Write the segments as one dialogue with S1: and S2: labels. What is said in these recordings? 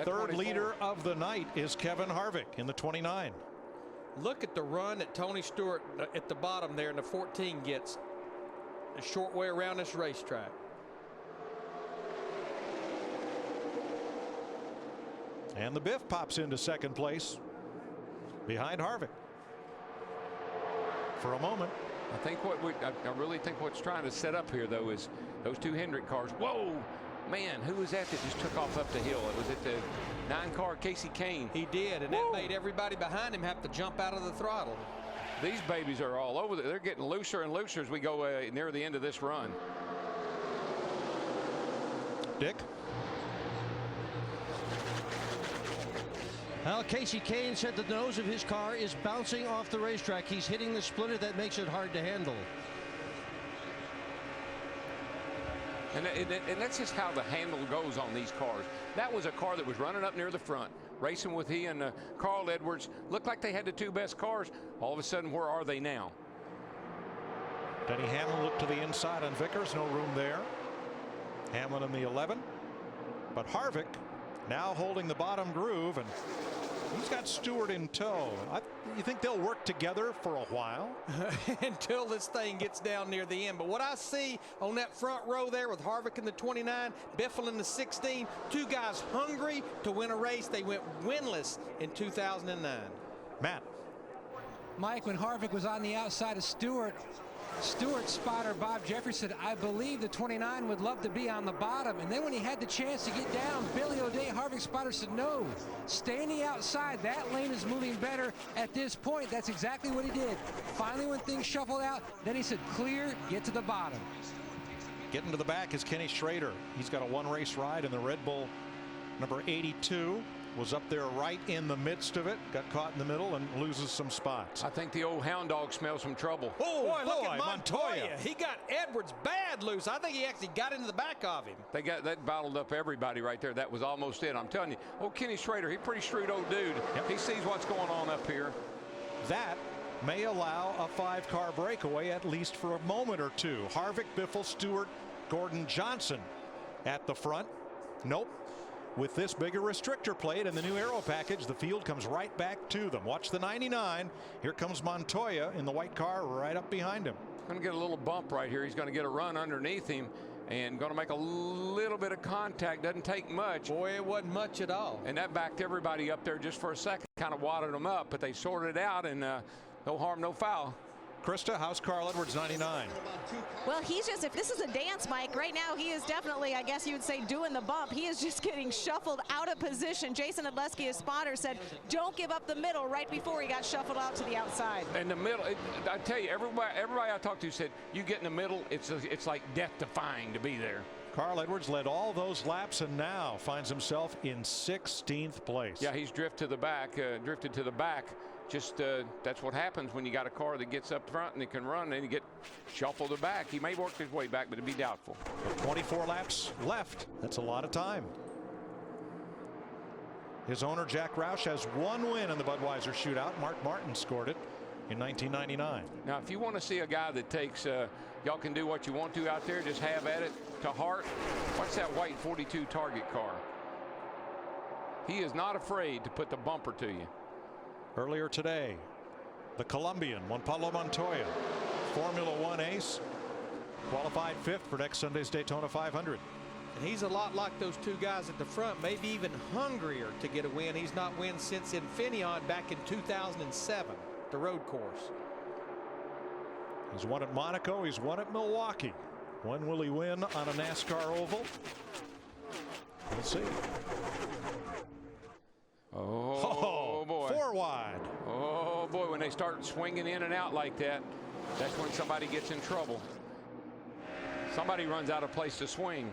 S1: Third leader of the night is Kevin Harvick in the 29.
S2: Look at the run that Tony Stewart at the bottom there in the 14 gets. A short way around this racetrack.
S1: And the Biff pops into second place behind Harvick. For a moment.
S3: I really think what's trying to set up here, though, is those two Hendrick cars. Whoa, man, who was that just took off up the hill? It was at the 9-car Casey Kane.
S2: He did, and that made everybody behind him have to jump out of the throttle.
S3: These babies are all over. They're getting looser and looser as we go near the end of this run.
S1: Dick?
S4: Well, Casey Kane said the nose of his car is bouncing off the racetrack. He's hitting the splitter that makes it hard to handle.
S3: And that's just how the handle goes on these cars. That was a car that was running up near the front, racing with he and Carl Edwards. Looked like they had the two best cars. All of a sudden, where are they now?
S1: Denny Hamlin looked to the inside on Vickers. No room there. Hamlin in the 11. But Harvick now holding the bottom groove, and he's got Stewart in tow. You think they'll work together for a while?
S2: Until this thing gets down near the end. But what I see on that front row there with Harvick in the 29, Biffle in the 16, two guys hungry to win a race. They went winless in 2009.
S1: Matt.
S5: Mike, when Harvick was on the outside of Stewart's spotter, Bob Jeffrey, said, I believe the 29 would love to be on the bottom. And then when he had the chance to get down, Billy O'Day, Harvick's spotter, said, no, stay on the outside. That lane is moving better at this point. That's exactly what he did. Finally, when things shuffled out, then he said, clear, get to the bottom.
S1: Getting to the back is Kenny Schrader. He's got a one-race ride in the Red Bull number 82. Was up there right in the midst of it, got caught in the middle and loses some spots.
S3: I think the old hound dog smells some trouble.
S2: Oh, boy, look at Montoya. He got Edwards bad loose. I think he actually got into the back of him.
S3: That bottled up everybody right there. That was almost it. I'm telling you. Oh, Kenny Schrader, he's a pretty shrewd old dude. Yep. He sees what's going on up here.
S1: That may allow a 5-car breakaway at least for a moment or two. Harvick, Biffle, Stewart, Gordon, Johnson at the front. Nope. With this bigger restrictor plate and the new aero package, the field comes right back to them. Watch the 99. Here comes Montoya in the white car right up behind him.
S3: Going to get a little bump right here. He's going to get a run underneath him and going to make a little bit of contact. Doesn't take much.
S2: Boy, it wasn't much at all.
S3: And that backed everybody up there just for a second. Kind of wadded them up, but they sorted it out, and no harm, no foul.
S1: Krista, how's Carl Edwards 99?
S6: Well, he's just, if this is a dance, Mike, right now he is definitely, I guess you would say, doing the bump. He is just getting shuffled out of position. Jason Adleski, his spotter, said, don't give up the middle right before he got shuffled out to the outside.
S3: In the middle, I tell you, everybody I talked to said, you get in the middle, it's like death-defying to be there.
S1: Carl Edwards led all those laps and now finds himself in 16th place.
S3: Yeah, he's drifted to the back. Just that's what happens when you got a car that gets up front and it can run, and you get shuffled to the back. He may work his way back, but it'd be doubtful.
S1: With 24 laps left. That's a lot of time. His owner, Jack Roush, has one win in the Budweiser Shootout. Mark Martin scored it in 1999.
S3: Now, if you want to see a guy that takes, y'all can do what you want to out there, just have at it to heart. Watch that white 42 Target car. He is not afraid to put the bumper to you.
S1: Earlier today, the Colombian, Juan Pablo Montoya, Formula One ace, qualified 5th for next Sunday's Daytona 500.
S2: And he's a lot like those two guys at the front, maybe even hungrier to get a win. He's not won since Infineon back in 2007, the road course.
S1: He's won at Monaco. He's won at Milwaukee. When will he win on a NASCAR oval? We'll see.
S3: Oh, boy.
S1: 4 wide.
S3: Oh, boy, when they start swinging in and out like that, that's when somebody gets in trouble. Somebody runs out of place to swing.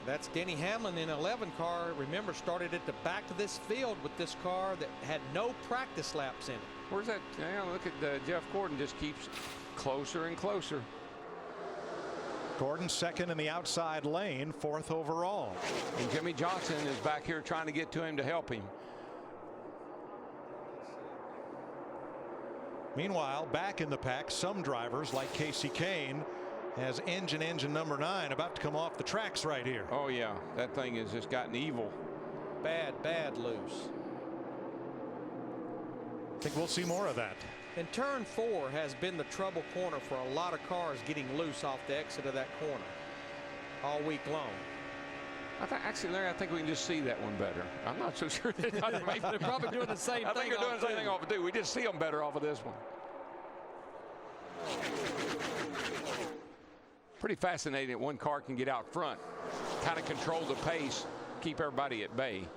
S2: That's Denny Hamlin in 11 car. Remember, started at the back of this field with this car that had no practice laps in it.
S3: Where's that? Yeah, look at Jeff Gordon, just keeps closer and closer.
S1: Gordon second in the outside lane, 4th overall.
S3: And Jimmy Johnson is back here trying to get to him to help him.
S1: Meanwhile, back in the pack, some drivers like Casey Kane has engine number 9 about to come off the tracks right here.
S3: Oh, yeah, that thing has just gotten evil.
S2: Bad loose.
S1: I think we'll see more of that.
S2: And turn 4 has been the trouble corner for a lot of cars getting loose off the exit of that corner all week long.
S3: Actually, Larry, I think we can just see that one better. I'm not so sure.
S2: They're probably doing the same thing.
S3: I think they're doing the same thing off of two. We just see them better off of this one. Pretty fascinating that one car can get out front, kind of control the pace, keep everybody at bay.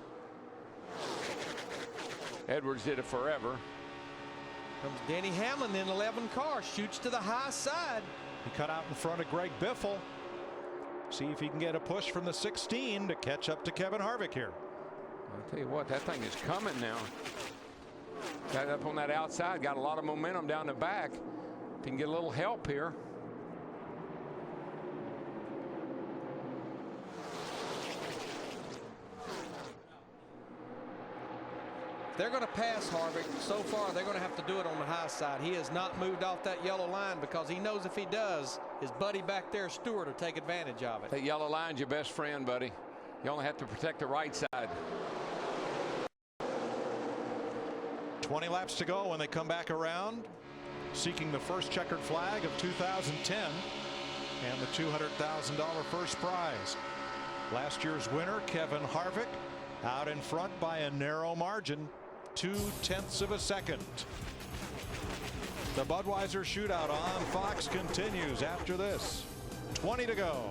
S3: Edwards did it forever.
S2: Comes Denny Hamlin in 11 car, shoots to the high side.
S1: He cut out in front of Greg Biffle. See if he can get a push from the 16 to catch up to Kevin Harvick here.
S3: I'll tell you what, that thing is coming now. Got up on that outside, got a lot of momentum down the back. If he can get a little help here.
S2: They're going to pass Harvick. So far, they're going to have to do it on the high side. He has not moved off that yellow line because he knows if he does, his buddy back there, Stewart, will take advantage of it.
S3: That yellow line's your best friend, buddy. You only have to protect the right side.
S1: 20 laps to go when they come back around, seeking the first checkered flag of 2010 and the $200,000 first prize. Last year's winner, Kevin Harvick, out in front by a narrow margin, 0.2 of a second. The Budweiser Shootout on Fox continues after this. 20 to go.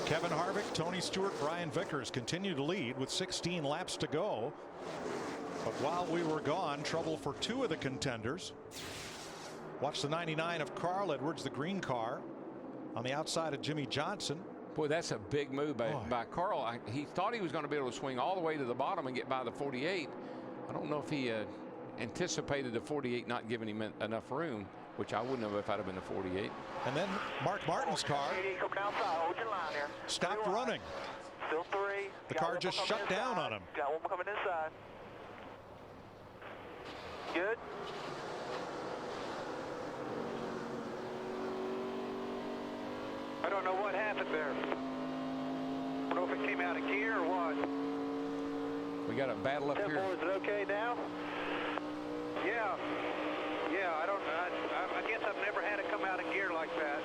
S1: Kevin Harvick, Tony Stewart, Brian Vickers continue to lead with 16 laps to go. But while we were gone, trouble for 2 of the contenders. Watch the 99 of Carl Edwards, the green car, on the outside of Jimmy Johnson.
S3: Boy, that's a big move by Carl. He thought he was going to be able to swing all the way to the bottom and get by the 48. I don't know if he anticipated the 48 not giving him enough room, which I wouldn't have if I'd have been the 48.
S1: And then Mark Martin's car stopped running.
S7: Still 3.
S1: The car just shut down on him.
S7: Got one more coming inside. Good. I don't know what happened there. I don't know if it came out of gear or what.
S3: We got a battle up here.
S7: Is it okay now? Yeah. Yeah, I guess I've never had it come out of gear like that.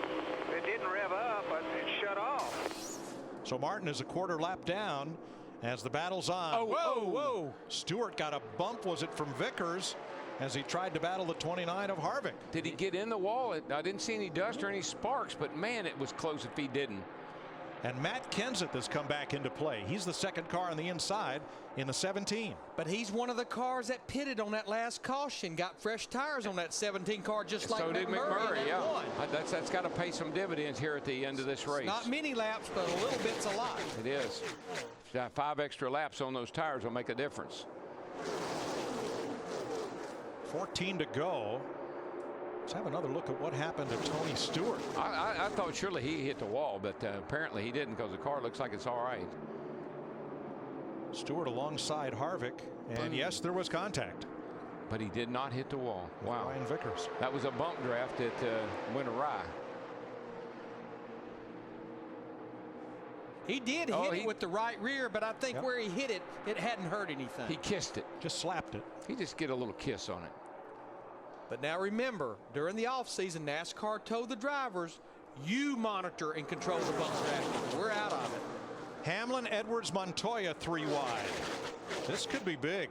S7: It didn't rev up, but it shut off.
S1: So Martin is a quarter lap down as the battle's on.
S2: Oh, whoa.
S1: Stewart got a bump. Was it from Vickers as he tried to battle the 29 of Harvick?
S3: Did he get in the wall? I didn't see any dust or any sparks, but man, it was close if he didn't.
S1: And Matt Kenseth has come back into play. He's the second car on the inside in the 17.
S2: But he's one of the cars that pitted on that last caution, got fresh tires on that 17 car, just like
S3: so did McMurray. Yeah,
S2: won.
S3: that's got to pay some dividends here at the end of this race.
S2: Not many laps, but a little bit's a lot.
S3: It is. 5 extra laps on those tires will make a difference.
S1: 14 to go. Let's have another look at what happened to Tony Stewart.
S3: I thought surely he hit the wall, but apparently he didn't because the car looks like it's all right.
S1: Stewart alongside Harvick, and yes, there was contact.
S3: But he did not hit the wall. Wow.
S1: Ryan Vickers.
S3: That was a bump draft that went awry.
S2: He did hit it with the right rear, but I think where he hit it, it hadn't hurt anything.
S3: He kissed it.
S1: Just slapped it.
S3: He just get a little kiss on it.
S2: But now remember, during the offseason, NASCAR told the drivers, you monitor and control the bump draft. We're out of it.
S1: Hamlin, Edwards, Montoya 3 wide. This could be big.